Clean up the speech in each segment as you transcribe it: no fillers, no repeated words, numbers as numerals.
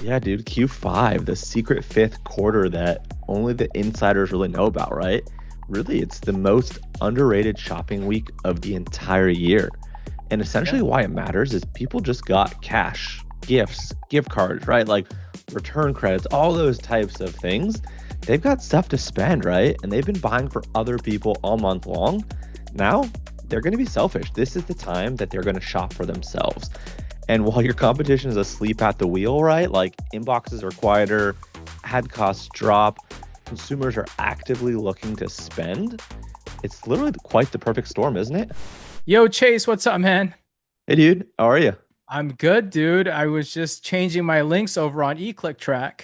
Yeah, dude, Q5, the secret fifth quarter that only the insiders really know about, right? Really, it's the most underrated shopping week of the entire year. And Yeah. essentially, why it matters is people just got cash, gifts, gift cards, right? Like return credits, all those types of things. They've got stuff to spend, right? And they've been buying for other people all month long. Now, they're going to be selfish. This is the time that they're going to shop for themselves. And while your competition is asleep at the wheel, right? Like inboxes are quieter, ad costs drop, consumers are actively looking to spend. It's literally quite the perfect storm, isn't it? Yo, Chase, what's up, man? Hey, dude, how are you? I'm good, dude. I was just changing my links over on eClickTrack.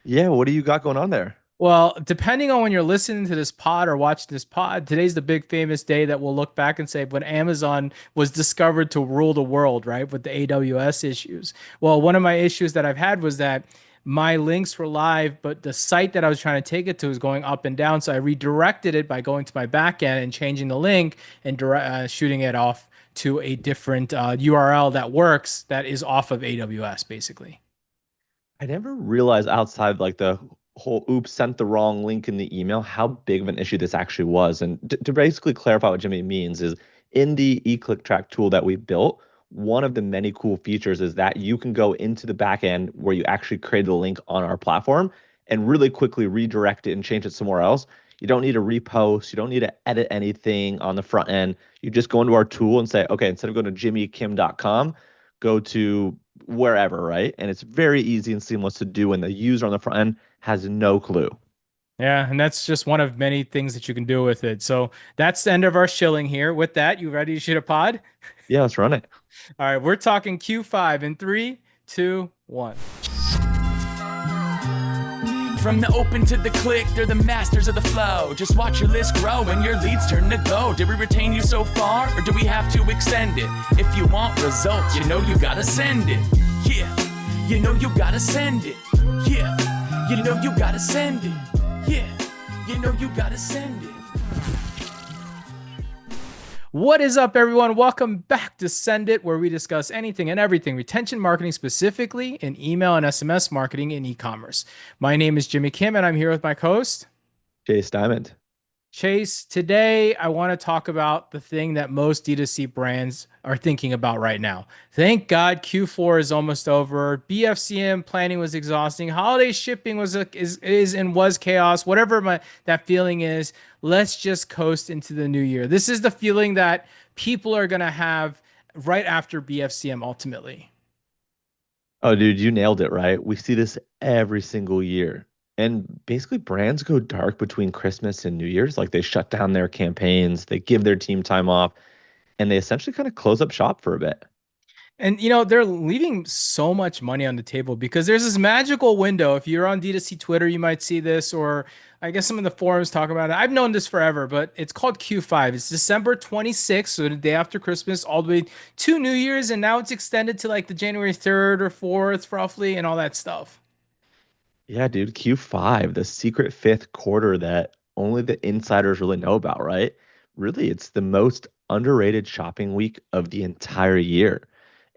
Yeah, what do you got going on there? Well, depending on when you're listening to this pod or watching this pod, today's the big famous day that we'll look back and say when Amazon was discovered to rule the world, right? With the AWS issues. Well, one of my issues that I've had was that my links were live, but the site that I was trying to take it to was going up and down. So I redirected it by going to my backend and changing the link and shooting it off to a different URL that works that is off of AWS, basically. I never realized outside like the whole oops, sent the wrong link in the email, how big of an issue this actually was. And to basically clarify what Jimmy means is in the eClick track tool that we built, one of the many cool features is that you can go into the back end where you actually created the link on our platform and really quickly redirect it and change it somewhere else. You don't need to repost, you don't need to edit anything on the front end. You just go into our tool and say, okay, instead of going to jimmykim.com, go to wherever, right? And it's very easy and seamless to do, and the user on the front end has no clue. Yeah, and that's just one of many things that you can do with it. So that's the end of our shilling here. With that, you ready to shoot a pod? Yeah, let's run it. All right, we're talking Q5 in three, two, one. From the open to the click, they're the masters of the flow. Just watch your list grow and your leads turn to go. Did we retain you so far, or do we have to extend it? If you want results, you know you gotta send it. Yeah, you know you gotta send it. Yeah, you know you gotta send it. Yeah, you know you gotta send it. What is up, everyone? Welcome back to Send It, where we discuss anything and everything retention marketing, specifically in email and SMS marketing in e-commerce. My name is Jimmy Kim, and I'm here with my co-host, Chase Dimond. Chase. Today, I want to talk about the thing that most D2C brands are thinking about right now. Thank God Q4 is almost over. BFCM planning was exhausting. Holiday shipping is and was chaos. Whatever that feeling is, let's just coast into the new year. This is the feeling that people are going to have right after BFCM ultimately. Oh, dude, you nailed it, right? We see this every single year. And basically, brands go dark between Christmas and New Year's. Like they shut down their campaigns, they give their team time off, and they essentially kind of close up shop for a bit. And they're leaving so much money on the table because there's this magical window. If you're on D2C Twitter, you might see this, or I guess some of the forums talk about it. I've known this forever, but it's called Q5. It's December 26th, so the day after Christmas, all the way to New Year's, and now it's extended to like the January 3rd or 4th, roughly, and all that stuff. Yeah, dude, Q5, the secret fifth quarter that only the insiders really know about, right? Really, it's the most underrated shopping week of the entire year.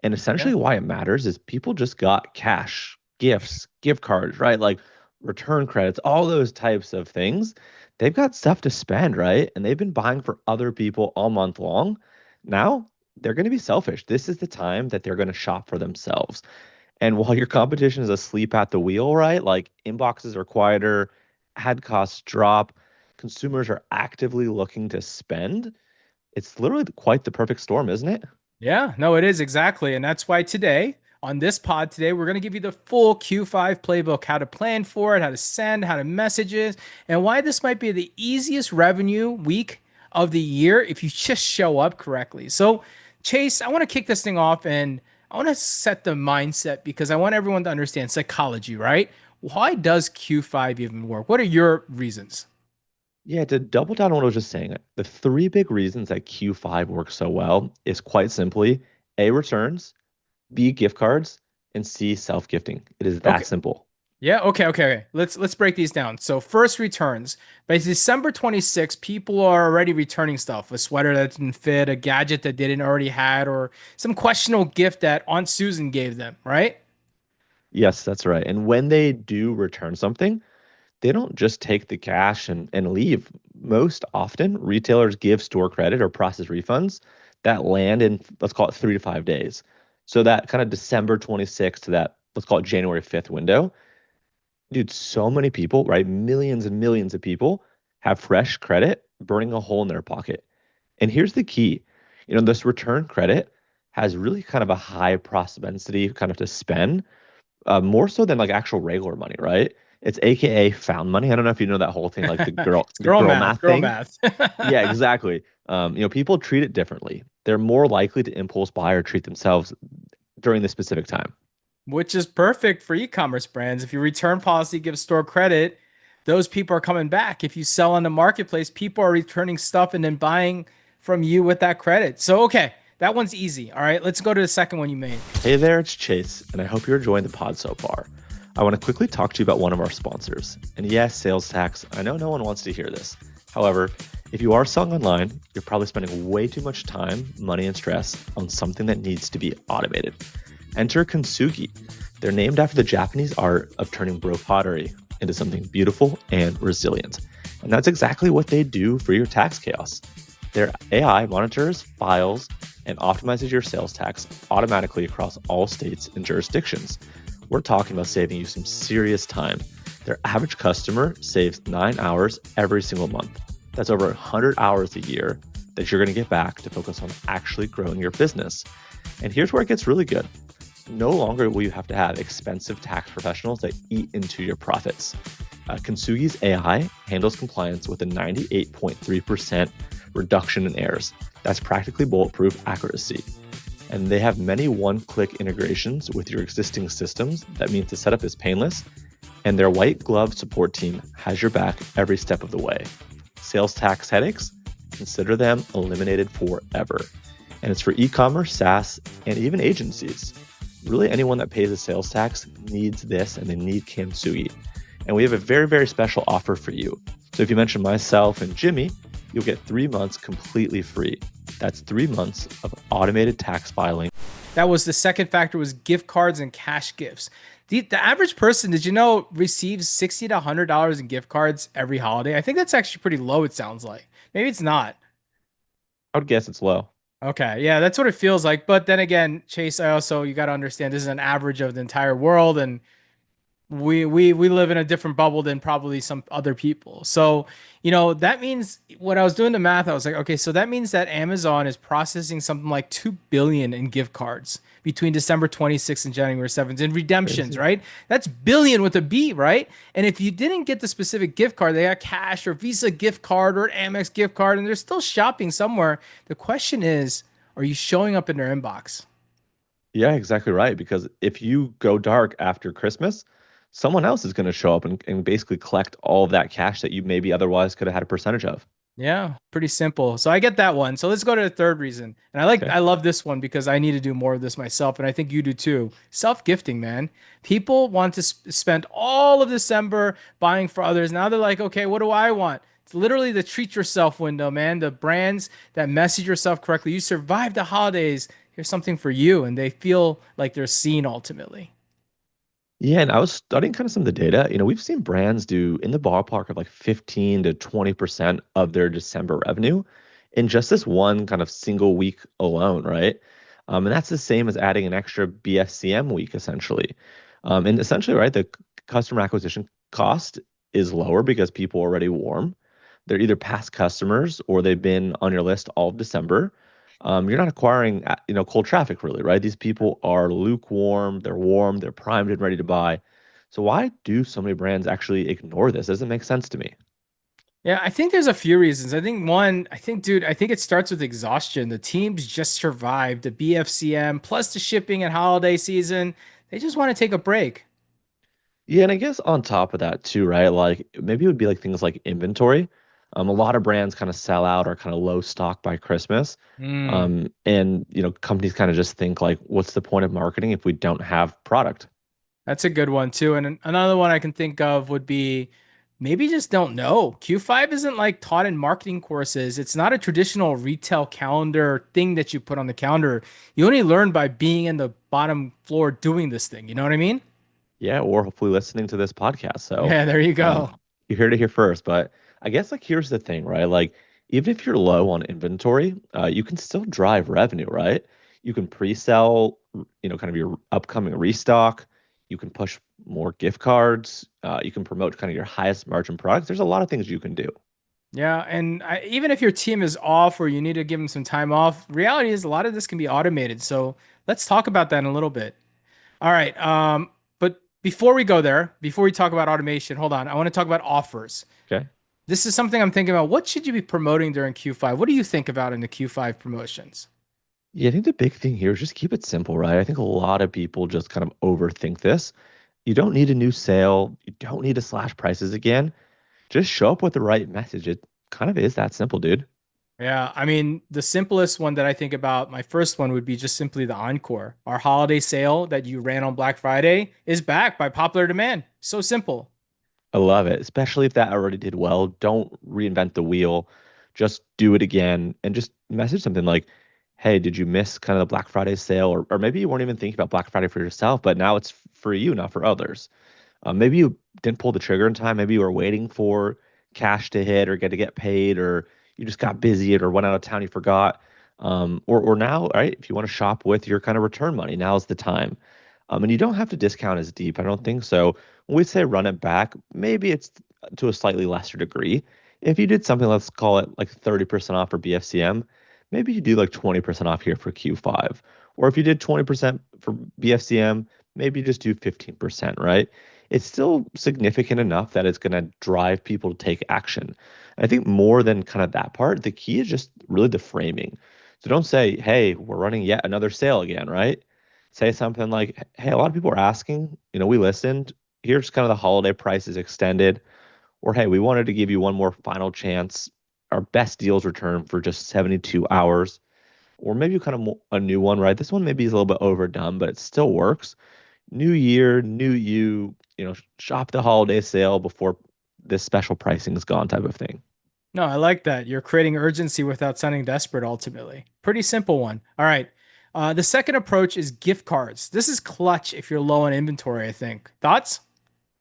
And Yeah. essentially, why it matters is people just got cash, gifts, gift cards, right? Like return credits, all those types of things. They've got stuff to spend, right? And they've been buying for other people all month long. Now they're going to be selfish. This is the time that they're going to shop for themselves. And while your competition is asleep at the wheel, right? Like inboxes are quieter, ad costs drop, consumers are actively looking to spend. It's literally quite the perfect storm, isn't it? Yeah, no, it is exactly. And that's why today, on this pod today, we're going to give you the full Q5 playbook, how to plan for it, how to send, how to message it, and why this might be the easiest revenue week of the year if you just show up correctly. So, Chase, I want to kick this thing off and I want to set the mindset because I want everyone to understand psychology, right? Why does Q5 even work? What are your reasons? Yeah, to double down on what I was just saying, the three big reasons that Q5 works so well is quite simply A, returns, B, gift cards, and C, self-gifting. It is that Okay. simple. Yeah, okay. Let's break these down. So first returns. By December 26th, people are already returning stuff. A sweater that didn't fit, a gadget that they didn't already had, or some questionable gift that Aunt Susan gave them, right? Yes, that's right. And when they do return something, they don't just take the cash and leave. Most often, retailers give store credit or process refunds that land in, let's call it 3 to 5 days. So that kind of December 26th to that, let's call it January 5th window, dude, so many people, right? Millions and millions of people have fresh credit burning a hole in their pocket. And here's the key. This return credit has really kind of a high propensity kind of to spend, more so than like actual regular money, right? It's AKA found money. I don't know if you know that whole thing, like the girl, It's the girl girl math, math girl thing. math. Yeah, exactly. People treat it differently. They're more likely to impulse buy or treat themselves during this specific time. Which is perfect for e-commerce brands. If your return policy gives store credit, those people are coming back. If you sell on the marketplace, people are returning stuff and then buying from you with that credit. So, okay, that one's easy. All right, let's go to the second one you made. Hey there, it's Chase, and I hope you're enjoying the pod so far. I want to quickly talk to you about one of our sponsors. And yes, sales tax. I know no one wants to hear this. However, if you are selling online, you're probably spending way too much time, money, and stress on something that needs to be automated. Enter Kintsugi. They're named after the Japanese art of turning broke pottery into something beautiful and resilient. And that's exactly what they do for your tax chaos. Their AI monitors, files, and optimizes your sales tax automatically across all states and jurisdictions. We're talking about saving you some serious time. Their average customer saves 9 hours every single month. That's over 100 hours a year that you're going to get back to focus on actually growing your business. And here's where it gets really good. No longer will you have to have expensive tax professionals that eat into your profits. Kintsugi's AI handles compliance with a 98.3% reduction in errors. That's practically bulletproof accuracy. And they have many one-click integrations with your existing systems. That means the setup is painless, and their white glove support team has your back every step of the way. Sales tax headaches? Consider them eliminated forever. And it's for e-commerce, SaaS, and even agencies. Really, anyone that pays a sales tax needs this, and they need Kintsugi. And we have a very, very special offer for you. So if you mention myself and Jimmy, you'll get 3 months completely free. That's 3 months of automated tax filing. That was the second factor, was gift cards and cash gifts. The average person, did you know, receives $60 to $100 in gift cards every holiday? I think that's actually pretty low, it sounds like. Maybe it's not. I would guess it's low. Okay, yeah, that's what it feels like. But then again, Chase, you got to understand this is an average of the entire world, and we live in a different bubble than probably some other people. So, that means when I was doing the math, I was like, okay, so that means that Amazon is processing something like 2 billion in gift cards between December 26th and January 7th in redemptions, Crazy. right? That's billion with a B, right? And if you didn't get the specific gift card, they got cash or Visa gift card or Amex gift card, and they're still shopping somewhere. The question is, are you showing up in their inbox? Yeah, exactly right. Because if you go dark after Christmas, someone else is going to show up and basically collect all of that cash that you maybe otherwise could have had a percentage of. Yeah, pretty simple. So I get that one. So let's go to the third reason. And Okay. I love this one because I need to do more of this myself, and I think you do too. Self-gifting, man. People want to spend all of December buying for others. Now they're like, okay, what do I want? It's literally the treat yourself window, man. The brands that message yourself correctly. You survived the holidays. Here's something for you, and they feel like they're seen ultimately. Yeah, and I was studying kind of some of the data. We've seen brands do in the ballpark of like 15 to 20% of their December revenue in just this one kind of single week alone, right? And that's the same as adding an extra BFCM week, essentially. And essentially, right, the customer acquisition cost is lower because people are already warm. They're either past customers or they've been on your list all of December. You're not acquiring, cold traffic really, right? These people are lukewarm, they're warm, they're primed and ready to buy. So why do so many brands actually ignore this? Doesn't make sense to me. Yeah, I think there's a few reasons. I think one, dude, I think it starts with exhaustion. The teams just survived the BFCM plus the shipping and holiday season. They just want to take a break. Yeah, and I guess on top of that too, right? Like maybe it would be like things like inventory. A lot of brands kind of sell out or kind of low stock by Christmas. Hmm. And companies kind of just think like, what's the point of marketing if we don't have product? That's a good one too. And another one I can think of would be maybe just don't know. Q5 isn't like taught in marketing courses. It's not a traditional retail calendar thing that you put on the calendar. You only learn by being in the bottom floor doing this thing. You know what I mean? Yeah, or hopefully listening to this podcast. So Yeah, there you um, go. you're here to hear first. But I guess like here's the thing, right? Like even if you're low on inventory, you can still drive revenue, right? You can pre-sell, kind of your upcoming restock. You can push more gift cards. You can promote kind of your highest margin products. There's a lot of things you can do. Yeah, and even if your team is off or you need to give them some time off, reality is a lot of this can be automated. So let's talk about that in a little bit. All right. But before we go there, before we talk about automation, hold on. I want to talk about offers. Okay. This is something I'm thinking about. What should you be promoting during Q5? What do you think about in the Q5 promotions? Yeah, I think the big thing here is just keep it simple, right? I think a lot of people just kind of overthink this. You don't need a new sale. You don't need to slash prices again. Just show up with the right message. It kind of is that simple, dude. Yeah, I mean, the simplest one that I think about, my first one would be just simply the Encore. Our holiday sale that you ran on Black Friday is back by popular demand. So simple. I love it, especially if that already did well. Don't reinvent the wheel. Just do it again and just message something like, hey, did you miss kind of the Black Friday sale? Or maybe you weren't even thinking about Black Friday for yourself, but now it's for you, not for others. Maybe you didn't pull the trigger in time. Maybe you were waiting for cash to hit or get paid, or you just got busy or went out of town, you forgot. Or now, right? If you want to shop with your kind of return money, now's the time. And you don't have to discount as deep. I don't think so. When we say run it back, maybe it's to a slightly lesser degree. If you did something, let's call it like 30% off for BFCM, maybe you do like 20% off here for Q5. Or if you did 20% for BFCM, maybe you just do 15%, right? It's still significant enough that it's going to drive people to take action. I think more than kind of that part, the key is just really the framing. So don't say, hey, we're running yet another sale again, right? Say something like, hey, a lot of people are asking, we listened. Here's kind of the holiday prices extended. Or, hey, we wanted to give you one more final chance. Our best deals return for just 72 hours. Or maybe kind of a new one, right? This one maybe is a little bit overdone, but it still works. New year, new you, shop the holiday sale before this special pricing is gone type of thing. No, I like that. You're creating urgency without sounding desperate, ultimately. Pretty simple one. All right. The second approach is gift cards. This is clutch if you're low on inventory, I think. Thoughts?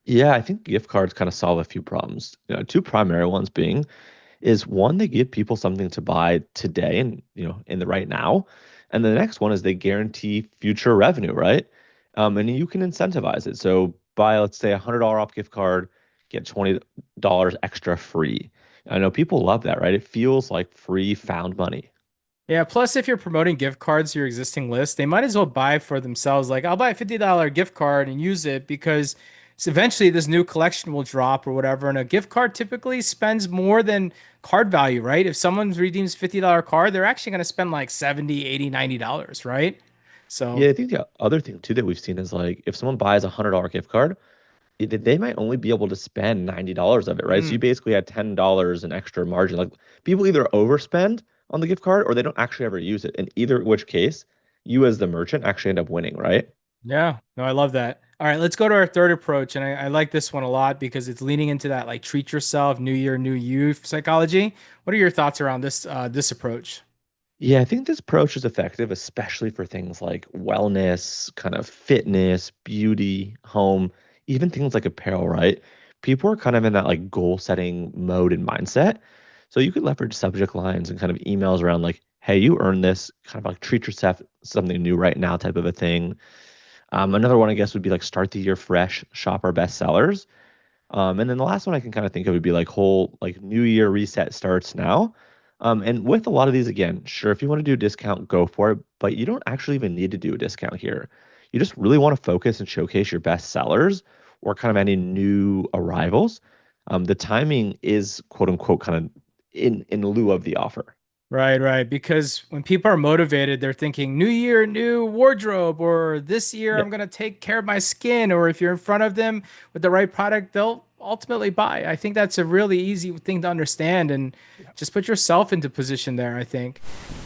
Yeah, I think gift cards kind of solve a few problems. Two primary ones being is one, they give people something to buy today and in the right now. And the next one is they guarantee future revenue, right? And you can incentivize it. So buy, let's say, $100 off gift card, get $20 extra free. I know people love that, right? It feels like free found money. Yeah, plus if you're promoting gift cards to your existing list, they might as well buy for themselves. Like, I'll buy a $50 gift card and use it because eventually this new collection will drop or whatever. And a gift card typically spends more than card value, right? If someone redeems $50 card, they're actually going to spend like 70, 80, $90, right? So, Yeah, I think the other thing too that we've seen is like if someone buys $100 gift card, they might only be able to spend $90 of it, right? So you mm, basically had $10 in extra margin. Like people either overspend on the gift card or they don't actually ever use it. In either which case, you as the merchant actually end up winning, right? yeah, no, I love that. All right, let's go to our third approach. And I like this one a lot because it's leaning into that like treat yourself, new year, new you psychology. What are your thoughts around this approach? Yeah, I think this approach is effective, especially for things like wellness, kind of fitness, beauty, home, even things like apparel, right? People are kind of in that like goal setting mode and mindset. So you could leverage subject lines and kind of emails around like, hey, you earned this, kind of like treat yourself something new right now type of a thing. Another one, I guess, would be like start the year fresh, shop our best sellers. And then the last one I can kind of think of would be like whole like New Year reset starts now. And with a lot of these, again, sure, if you want to do a discount, go for it, but you don't actually even need to do a discount here. You just really want to focus and showcase your best sellers or kind of any new arrivals. The timing is quote unquote kind of in lieu of the offer. Right, right. Because when people are motivated, they're thinking new year, new wardrobe, or this year Yeah. I'm going to take care of my skin. Or if you're in front of them with the right product, they'll ultimately buy. I think that's a really easy thing to understand, and just put yourself into position there, I think.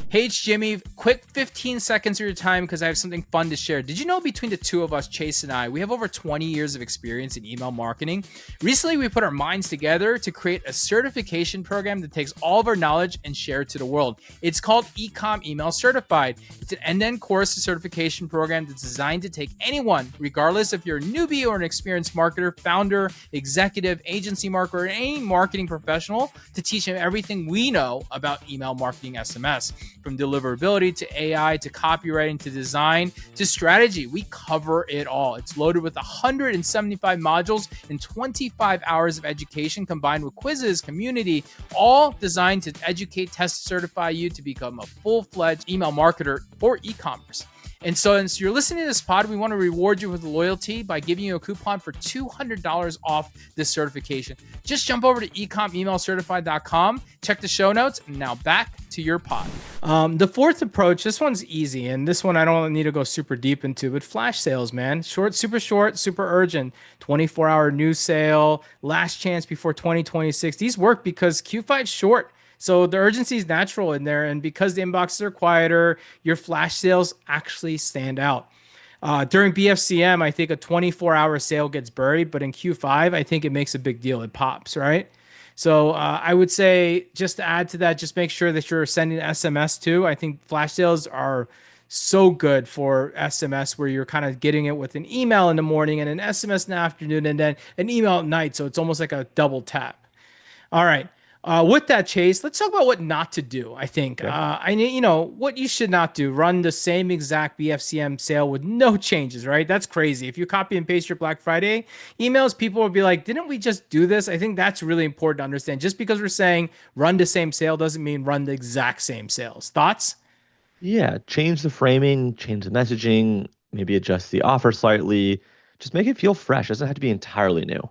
Hey, it's Jimmy. Quick 15 seconds of your time because I have something fun to share. Did you know between the two of us, Chase and I, we have over 20 years of experience in email marketing? Recently, we put our minds together to create a certification program that takes all of our knowledge and share it to the world. It's called Ecom Email Certified. It's an end-to-end course certification program that's designed to take anyone, regardless if you're a newbie or an experienced marketer, founder, executive, agency marketer, or any marketing professional, to teach them everything we know about email marketing SMS. From deliverability to AI to copywriting to design to strategy, we cover it all. It's loaded with 175 modules and 25 hours of education combined with quizzes, community, all designed to educate, test, certify you to become a full-fledged email marketer for e-commerce. And so, since you're listening to this pod, we want to reward you with loyalty by giving you a coupon for $200 off this certification. Just jump over to ecomemailcertified.com, check the show notes, and now back to your pod. The fourth approach, this one's easy, and this one I don't need to go super deep into, but flash sales, man. Short, super urgent. 24-hour news sale, last chance before 2026. These work because Q5 is short. So the urgency is natural in there. And because the inboxes are quieter, your flash sales actually stand out. During BFCM, I think a 24-hour sale gets buried, but in Q5, I think it makes a big deal. It pops, right? So I would say just to add to that, just make sure that you're sending SMS too. I think flash sales are so good for SMS where you're kind of getting it with an email in the morning and an SMS in the afternoon and then an email at night. So it's almost like a double tap. All right. With that, Chase, let's talk about what not to do. I think what you should not do. Run the same exact BFCM sale with no changes, right? That's crazy. If you copy and paste your Black Friday emails, people will be like, "Didn't we just do this?" I think that's really important to understand. Just because we're saying run the same sale doesn't mean run the exact same sales. Thoughts? Yeah, change the framing, change the messaging, maybe adjust the offer slightly. Just make it feel fresh. It doesn't have to be entirely new.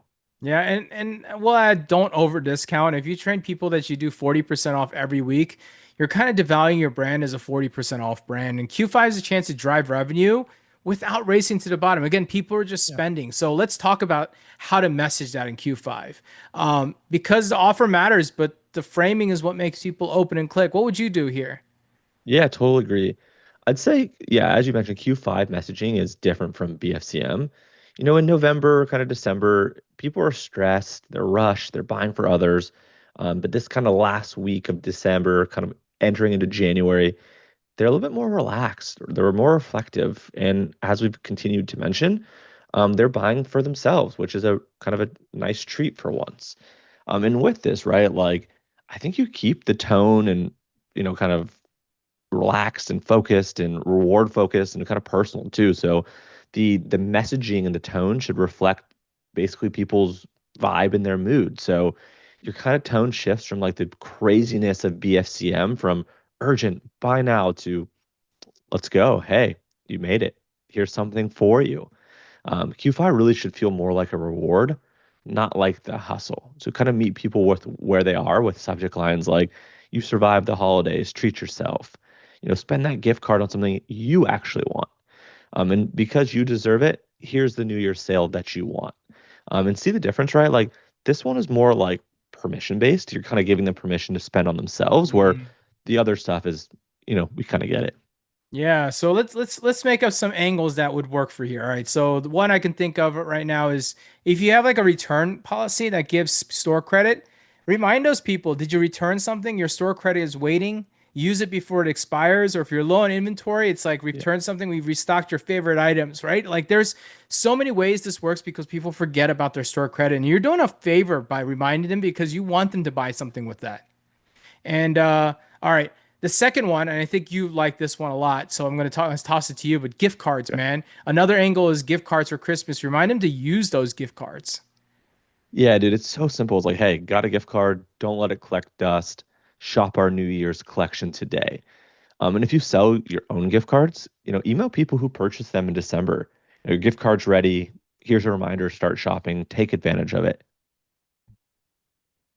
Yeah, and we'll add, don't over discount. If you train people that you do 40% off every week, you're kind of devaluing your brand as a 40% off brand. And Q5 is a chance to drive revenue without racing to the bottom. Again, people are just spending. So let's talk about how to message that in Q5. Because the offer matters, but the framing is what makes people open and click. What would you do here? Yeah, totally agree. I'd say, yeah, as you mentioned, Q5 messaging is different from BFCM. In November, kind of December, people are stressed, they're rushed, they're buying for others. But this kind of last week of December, kind of entering into January, they're a little bit more relaxed, they're more reflective. And as we've continued to mention, they're buying for themselves, which is a kind of a nice treat for once. And with this, right, like I think you keep the tone and, kind of relaxed and focused and reward focused and kind of personal too. So the messaging and the tone should reflect basically people's vibe and their mood. So your kind of tone shifts from like the craziness of BFCM from urgent, buy now to let's go. Hey, you made it. Here's something for you. Q5 really should feel more like a reward, not like the hustle. So kind of meet people with where they are with subject lines like you survived the holidays, treat yourself. Spend that gift card on something you actually want. And because you deserve it, here's the New Year's sale that you want. And see the difference, right? Like this one is more like permission based. You're kind of giving them permission to spend on themselves, where the other stuff is, we kind of get it. Yeah, so let's make up some angles that would work for here. All right. So the one I can think of right now is if you have like a return policy that gives store credit, remind those people, did you return something? Your store credit is waiting. Use it before it expires. Or if you're low on inventory, it's like return something. We've restocked your favorite items, right? Like there's so many ways this works because people forget about their store credit. And you're doing a favor by reminding them because you want them to buy something with that. And all right. The second one, and I think you like this one a lot, so I'm going to toss it to you, but gift cards, man. Another angle is gift cards for Christmas. Remind them to use those gift cards. Yeah, dude, it's so simple. It's like, hey, got a gift card, don't let it collect dust. Shop our New Year's collection today. And if you sell your own gift cards, email people who purchased them in December. Your gift card's ready. Here's a reminder, start shopping, take advantage of it.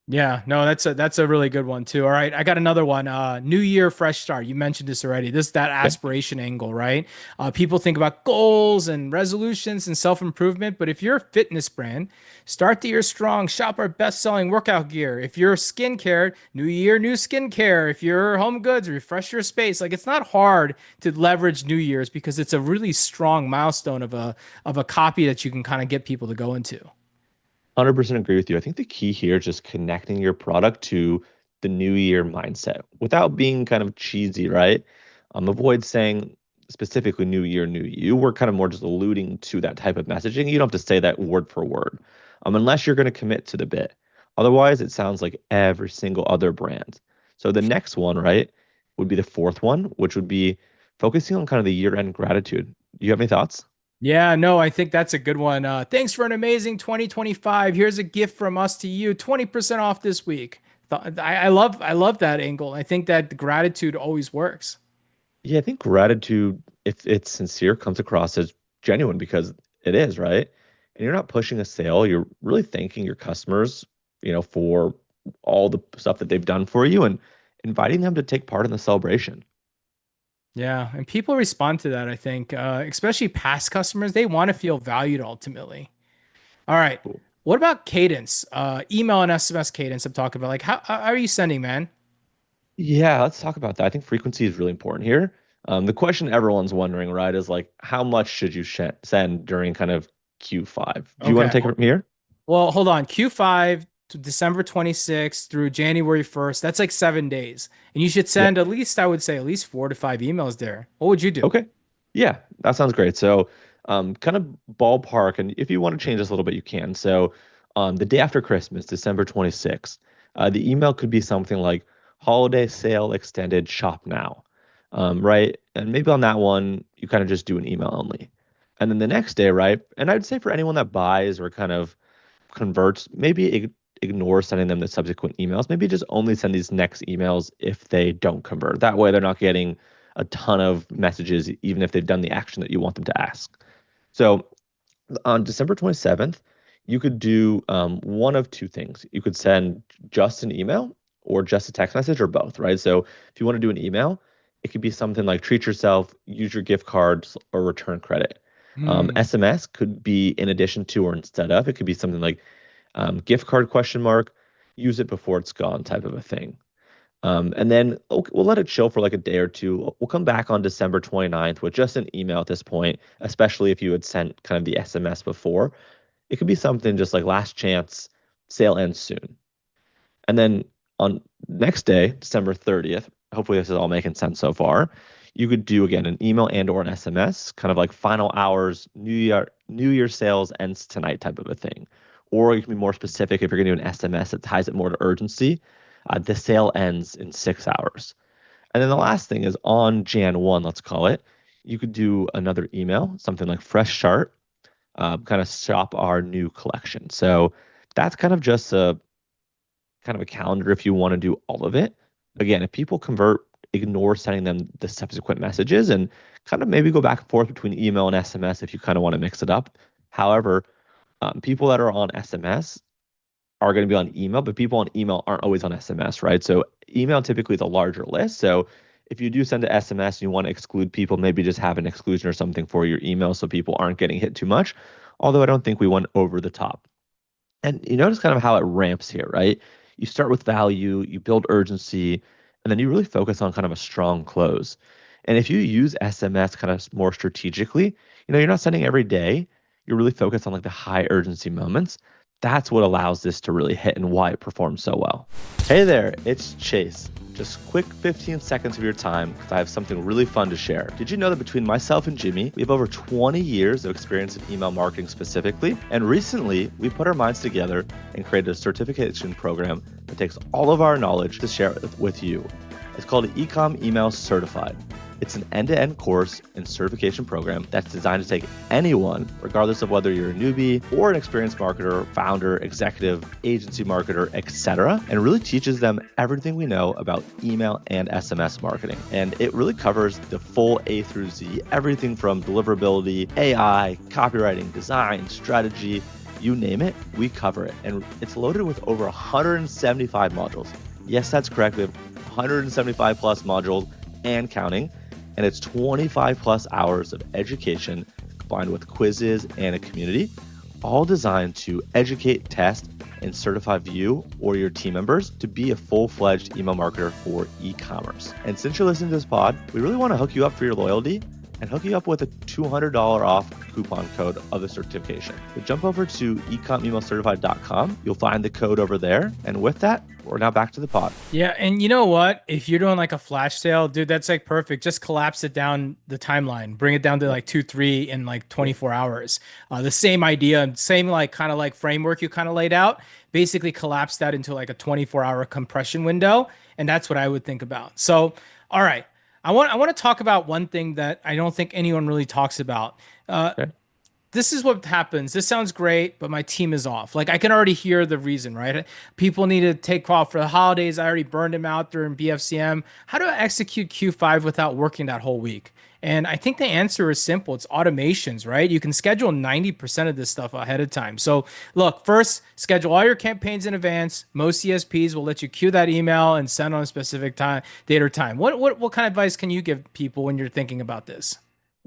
Yeah, no, that's a really good one too. All right, I got another one. New year, fresh start. You mentioned this already. This that Okay. aspiration angle, right? People think about goals and resolutions and self improvement, but if you're a fitness brand, start the year strong. Shop our best selling workout gear. If you're skincare, new year, new skincare. If you're home goods, refresh your space. Like it's not hard to leverage New Year's because it's a really strong milestone of a copy that you can kind of get people to go into. 100% agree with you. I think the key here is just connecting your product to the new year mindset without being kind of cheesy, right? Avoid saying specifically new year, new you. We're kind of more just alluding to that type of messaging. You don't have to say that word for word, unless you're going to commit to the bit. Otherwise, it sounds like every single other brand. So the next one, right, would be the fourth one, which would be focusing on kind of the year-end gratitude. Do you have any thoughts? Yeah, no, I think that's a good one. Thanks for an amazing 2025. Here's a gift from us to you, 20% off this week. I love that angle. I think that the gratitude always works. Yeah, I think gratitude, if it's sincere, comes across as genuine because it is, right? And you're not pushing a sale. You're really thanking your customers, for all the stuff that they've done for you and inviting them to take part in the celebration. Yeah, and people respond to that, I think, especially past customers, they want to feel valued ultimately. All right. Cool. What about cadence? Email and SMS cadence I'm talking about. Like how are you sending, man? Yeah, let's talk about that. I think frequency is really important here. The question everyone's wondering, right, is like, how much should you send during kind of Q5? Do you want Okay. to take it from here? Well, hold on. Q5 to December 26th through January 1st. That's like 7 days. And you should Yeah. send at least, I would say, at least 4 to 5 emails there. What would you do? Okay. Yeah, that sounds great. So, kind of ballpark, and if you want to change this a little bit, you can. So, the day after Christmas, December 26th, the email could be something like holiday sale extended, shop now. Right? And maybe on that one, you kind of just do an email only. And then the next day, right? And I'd say for anyone that buys or kind of converts, maybe ignore sending them the subsequent emails. Maybe just only send these next emails if they don't convert. That way, they're not getting a ton of messages, even if they've done the action that you want them to ask. So on December 27th, you could do one of two things. You could send just an email or just a text message or both, right? So if you want to do an email, it could be something like treat yourself, use your gift cards, or return credit. Hmm. SMS could be in addition to or instead of. It could be something like gift card question mark, use it before it's gone type of a thing. And then okay, we'll let it chill for like a day or two. We'll come back on December 29th with just an email at this point, especially if you had sent kind of the SMS before. It could be something just like last chance, sale ends soon. And then on next day, December 30th, hopefully this is all making sense so far. You could do again an email and or an SMS, kind of like final hours, New Year sales ends tonight type of a thing. Or you can be more specific if you're going to do an SMS that ties it more to urgency. The sale ends in 6 hours. And then the last thing is on Jan 1, let's call it. You could do another email, something like fresh start, kind of shop our new collection. So that's kind of a calendar if you want to do all of it. Again, if people convert, ignore sending them the subsequent messages and kind of maybe go back and forth between email and SMS if you kind of want to mix it up. However, people that are on SMS are going to be on email, but people on email aren't always on SMS, right? So email typically is a larger list. So if you do send an SMS and you want to exclude people, maybe just have an exclusion or something for your email so people aren't getting hit too much. Although I don't think we went over the top. And you notice kind of how it ramps here, right? You start with value, you build urgency, and then you really focus on kind of a strong close. And if you use SMS kind of more strategically, you're not sending every day. You're really focused on like the high urgency moments. That's what allows this to really hit and why it performs so well. Hey there, it's Chase. Just quick 15 seconds of your time because I have something really fun to share. Did you know that between myself and Jimmy, we have over 20 years of experience in email marketing specifically? And recently, we put our minds together and created a certification program that takes all of our knowledge to share it with you. It's called Ecom Email Certified. It's an end-to-end course and certification program that's designed to take anyone, regardless of whether you're a newbie or an experienced marketer, founder, executive, agency marketer, etc., and really teaches them everything we know about email and SMS marketing. And it really covers the full A through Z, everything from deliverability, AI, copywriting, design, strategy, You name it, we cover it. And it's loaded with over 175 modules. Yes, that's correct. We have 175 plus modules and counting. And it's 25 plus hours of education combined with quizzes and a community, all designed to educate, test, and certify you or your team members to be a full-fledged email marketer for e-commerce. And since you're listening to this pod, we really want to hook you up for your loyalty and hook you up with a $200 off coupon code of the certification. So jump over to ecomemailcertified.com. You'll find the code over there. And with that, we're now back to the pod. Yeah, and you know what? If you're doing like a flash sale, dude, that's like perfect. Just collapse it down the timeline, bring it down to like 2, 3 in like 24 hours. The same idea, same like kind of like framework you kind of laid out. Basically, collapse that into like a 24-hour compression window, and that's what I would think about. So, all right. I want to talk about one thing that I don't think anyone really talks about. Okay. This is what happens. This sounds great, but my team is off. Like I can already hear the reason, right? People need to take off for the holidays. I already burned them out during BFCM. How do I execute Q5 without working that whole week? And I think the answer is simple. It's automations, right? You can schedule 90% of this stuff ahead of time. So look, first, schedule all your campaigns in advance. Most CSPs will let you queue that email and send on a specific time, date or time. What kind of advice can you give people when you're thinking about this?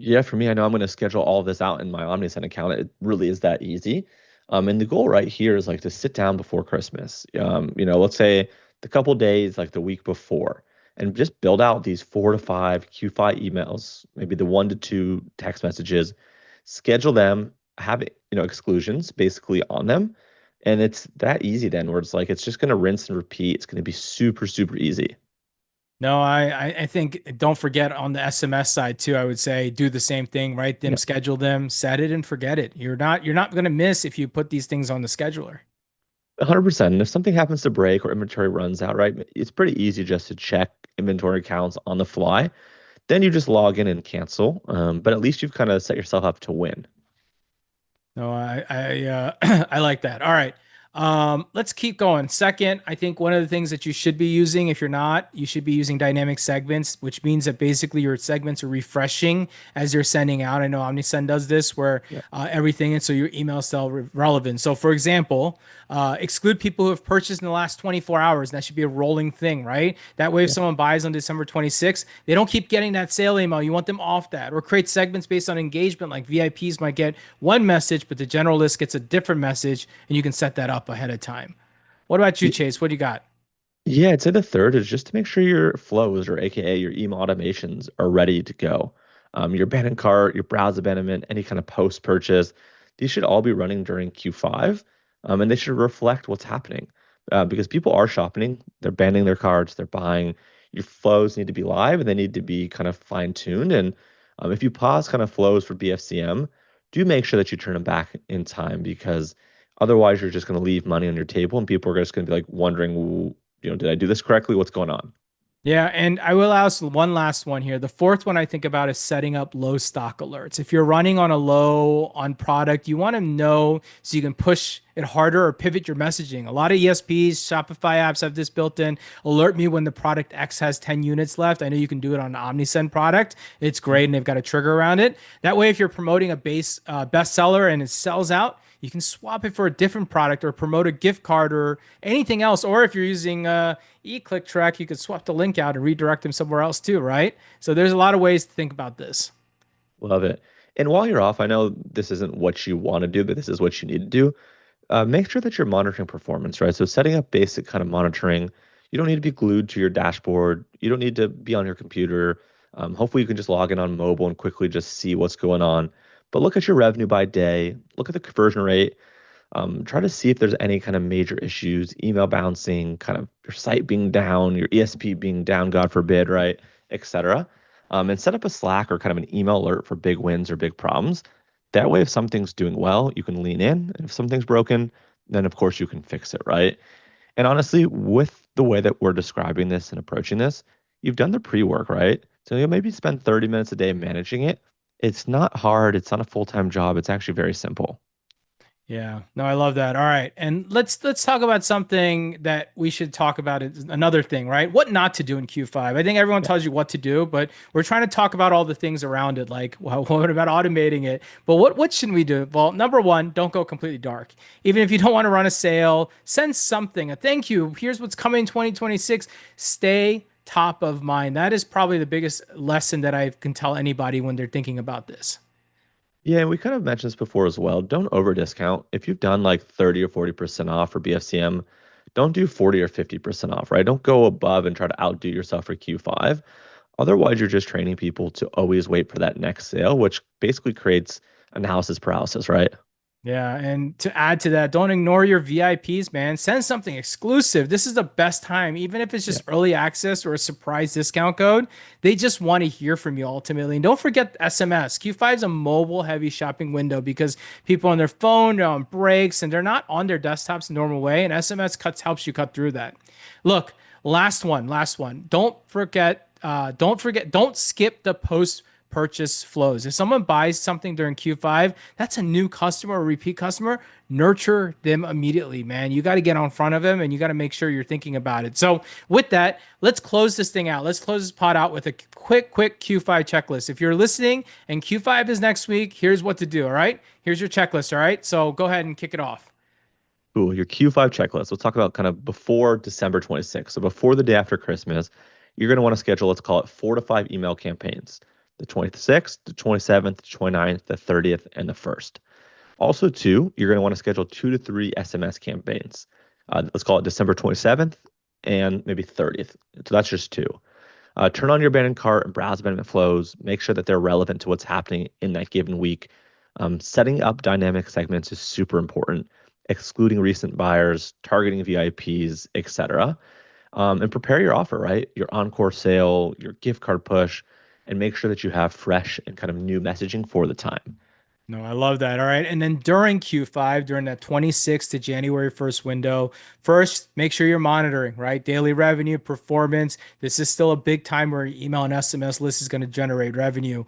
Yeah, for me, I know I'm going to schedule all of this out in my OmniSend account. It really is that easy. And the goal right here is like to sit down before Christmas. Let's say the couple days, like the week before, and just build out these 4 to 5 Q5 emails, maybe the 1 to 2 text messages, schedule them, have exclusions basically on them. And it's that easy then where it's like, it's just going to rinse and repeat. It's going to be super, super easy. No, I think don't forget on the SMS side too. I would say do the same thing, write them, Yeah. schedule them, set it and forget it. You're not going to miss if you put these things on the scheduler. 100%. And if something happens to break or inventory runs out, right, it's pretty easy just to check inventory counts on the fly. Then you just log in and cancel. But at least you've kind of set yourself up to win. No, I like that. All right. Let's keep going. Second, I think one of the things that you should be using, if you're not, you should be using dynamic segments, which means that basically your segments are refreshing as you're sending out. I know OmniSend does this where Yeah. everything, and so your emails still relevant. So for example, exclude people who have purchased in the last 24 hours. That should be a rolling thing, right? That way, if Yeah. someone buys on December 26th, they don't keep getting that sale email. You want them off that, or create segments based on engagement. Like VIPs might get one message, but the general list gets a different message, and you can set that up ahead of time. What about you, Y- Chase? What do you got? Yeah, I'd say the third is just to make sure your flows, or AKA your email automations, are ready to go. Your abandoned cart, your browse abandonment, any kind of post purchase, these should all be running during Q5, and they should reflect what's happening because people are shopping, they're abandoning their carts, they're buying. Your flows need to be live and they need to be kind of fine tuned. And if you pause kind of flows for BFCM, do make sure that you turn them back in time because otherwise you're just going to leave money on your table and people are just going to be like wondering, did I do this correctly? What's going on? Yeah, and I will ask one last one here. The fourth one I think about is setting up low stock alerts. If you're running on a low on product, you want to know so you can push it harder or pivot your messaging. A lot of ESPs, Shopify apps have this built in. Alert me when the product X has 10 units left. I know you can do it on an OmniSend product. It's great, and they've got a trigger around it. That way, if you're promoting a base bestseller and it sells out, you can swap it for a different product or promote a gift card or anything else. Or if you're using eClickTrack, you could swap the link out and redirect them somewhere else too, right? So there's a lot of ways to think about this. Love it. And while you're off, I know this isn't what you want to do, but this is what you need to do. Make sure that you're monitoring performance, right? So setting up basic kind of monitoring. You don't need to be glued to your dashboard. You don't need to be on your computer. Hopefully, you can just log in on mobile and quickly just see what's going on. But look at your revenue by day. Look at the conversion rate. Try to see if there's any kind of major issues, email bouncing, kind of your site being down, your ESP being down, God forbid, right, et cetera. And set up a Slack or kind of an email alert for big wins or big problems. That way, if something's doing well, you can lean in. And if something's broken, then of course you can fix it, right? And honestly, with the way that we're describing this and approaching this, you've done the pre-work, right? So you'll maybe spend 30 minutes a day managing it. It's not hard. It's not a full-time job. It's actually very simple. Yeah, no, I love that. All right, and let's talk about something that we should talk about. Is another thing, right? What not to do in Q5. I think everyone tells you what to do, but we're trying to talk about all the things around it. Like, well, what about automating it? But what shouldn't we do? Well, number one, don't go completely dark. Even if you don't want to run a sale, send something. A thank you. Here's what's coming in 2026. Stay top of mind. That is probably the biggest lesson that I can tell anybody when they're thinking about this. Yeah, and we kind of mentioned this before as well. Don't over discount. If you've done like 30 or 40% off for BFCM, don't do 40 or 50% off, right? Don't go above and try to outdo yourself for Q5. Otherwise, you're just training people to always wait for that next sale, which basically creates analysis paralysis, right? Yeah, and to add to that, don't ignore your VIPs, man. Send something exclusive. This is the best time, even if it's Yeah. just early access or a surprise discount code. They just want to hear from you ultimately. And don't forget SMS. Q5 is a mobile heavy shopping window because people on their phone, they're on breaks, and they're not on their desktops the normal way. And SMS cuts helps you cut through that. Look, last one, last one. Don't skip the post purchase flows. If someone buys something during Q5, that's a new customer or repeat customer. Nurture them immediately, man. You got to get on front of them and you got to make sure you're thinking about it. So, with that, let's close this thing out. Let's close this pod out with a quick Q5 checklist. If you're listening and Q5 is next week, here's what to do. All right. Here's your checklist. All right. So, go ahead and kick it off. Cool. Your Q5 checklist. We'll talk about kind of before December 26th. So before the day after Christmas, you're going to want to schedule, let's call it 4 to 5 email campaigns. The 26th, the 27th, the 29th, the 30th, and the 1st. Also, too, you're going to want to schedule 2 to 3 SMS campaigns. Let's call it December 27th and maybe 30th. So that's just two. Turn on your abandoned cart and browse abandonment flows. Make sure that they're relevant to what's happening in that given week. Setting up dynamic segments is super important, excluding recent buyers, targeting VIPs, etc. And prepare your offer, right? Your encore sale, your gift card push, and make sure that you have fresh and kind of new messaging for the time. No, I love that. All right. And then during Q5, during that 26th to January 1st window, first, make sure you're monitoring, right? Daily revenue, performance. This is still a big time where your email and SMS list is going to generate revenue.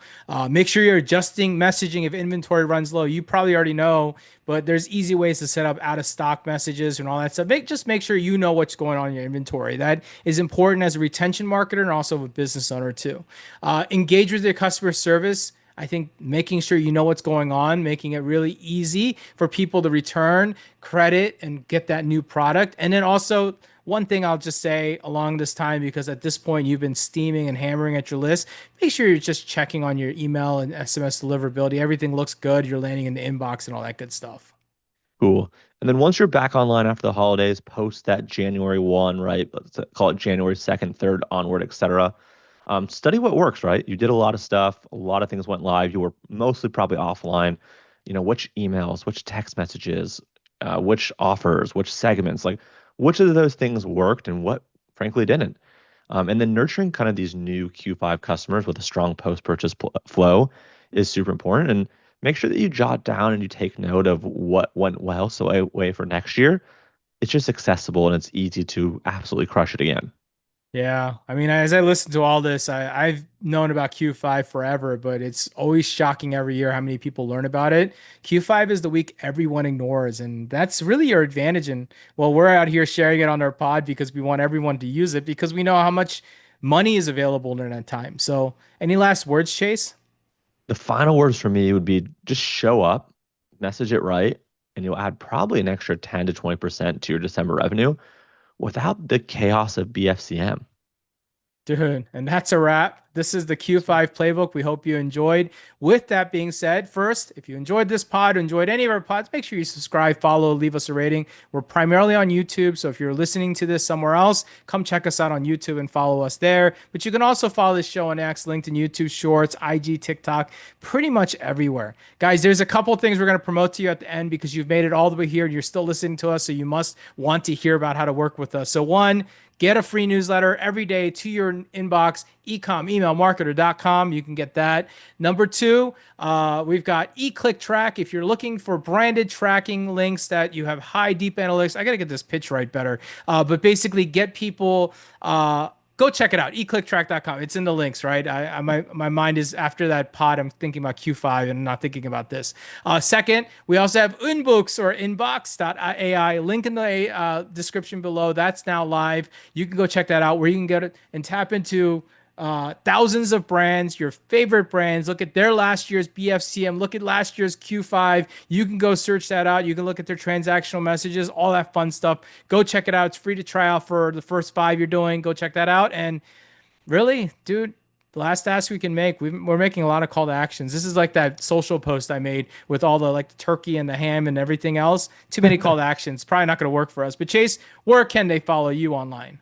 Make sure you're adjusting messaging if inventory runs low. You probably already know, but there's easy ways to set up out of stock messages and all that stuff. Just make sure you know what's going on in your inventory. That is important as a retention marketer and also a business owner too. Engage with your customer service. I think making sure you know what's going on, making it really easy for people to return credit and get that new product. And then also, one thing I'll just say along this time, because at this point you've been steaming and hammering at your list, make sure you're just checking on your email and SMS deliverability. Everything looks good. You're landing in the inbox and all that good stuff. Cool. And then once you're back online after the holidays, post that January 1, right? Let's call it January 2nd, 3rd, onward, etc. Study what works, right? You did a lot of stuff. A lot of things went live. You were mostly probably offline. You know, which emails, which text messages, which offers, which segments, like which of those things worked and what frankly didn't. And then nurturing kind of these new Q5 customers with a strong post-purchase flow is super important. And make sure that you jot down and you take note of what went well so way for next year. It's just accessible and it's easy to absolutely crush it again. Yeah, I mean, as I listen to all this, I've known about Q5 forever, but it's always shocking every year how many people learn about it. Q5 is the week everyone ignores, and that's really your advantage. And well, we're out here sharing it on our pod because we want everyone to use it because we know how much money is available during that time. So, any last words, Chase? The final words for me would be just show up, message it right, and you'll add probably an extra 10 to 20% to your December revenue without the chaos of BFCM. Dude, and that's a wrap. This is the Q5 playbook. We hope you enjoyed. With that being said, first, if you enjoyed this pod, enjoyed any of our pods, make sure you subscribe, follow, leave us a rating. We're primarily on YouTube, so if you're listening to this somewhere else, come check us out on YouTube and follow us there. But you can also follow this show on X, LinkedIn, YouTube Shorts, IG, TikTok, pretty much everywhere. Guys, there's a couple things we're going to promote to you at the end because you've made it all the way here and you're still listening to us, so you must want to hear about how to work with us. So one, get a free newsletter every day to your inbox, ecomemailmarketer.com. You can get that. Number two, we've got eClickTrack. If you're looking for branded tracking links that you have high, deep analytics, I got to get this pitch right better. But basically get people go check it out. eclicktrack.com. It's in the links, right? My mind is after that pod. I'm thinking about Q5 and not thinking about this. Second, we also have Unbooks or inbox.ai. Link in the description below. That's now live. You can go check that out where you can get it and tap into thousands of brands, your favorite brands. Look at their last year's BFCM. Look at last year's Q5. You can go search that out. You can look at their transactional messages, all that fun stuff. Go check it out. It's free to try out for the first 5 you're doing. Go check that out. And really, dude, the last ask we can make, we're making a lot of call to actions. This is like that social post I made with all the like the turkey and the ham and everything else. Too many call to actions. Probably not going to work for us. But Chase, where can they follow you online?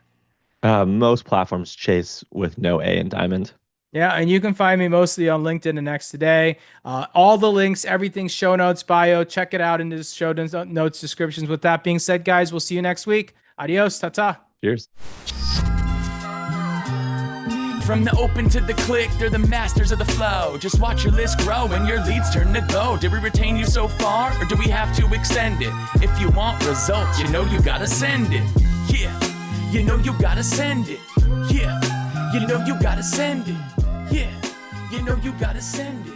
Most platforms, Chase with no A in Dimond. Yeah, and you can find me mostly on LinkedIn and X Today. All the links, everything, show notes, bio, check it out in the show notes descriptions. With that being said, guys, we'll see you next week. Adios, ta-ta. Cheers. From the open to the click, they're the masters of the flow. Just watch your list grow and your leads turn to gold. Did we retain you so far, or do we have to extend it? If you want results, you know you gotta send it. Yeah. You know you gotta send it. Yeah. You know you gotta send it. Yeah. You know you gotta send it.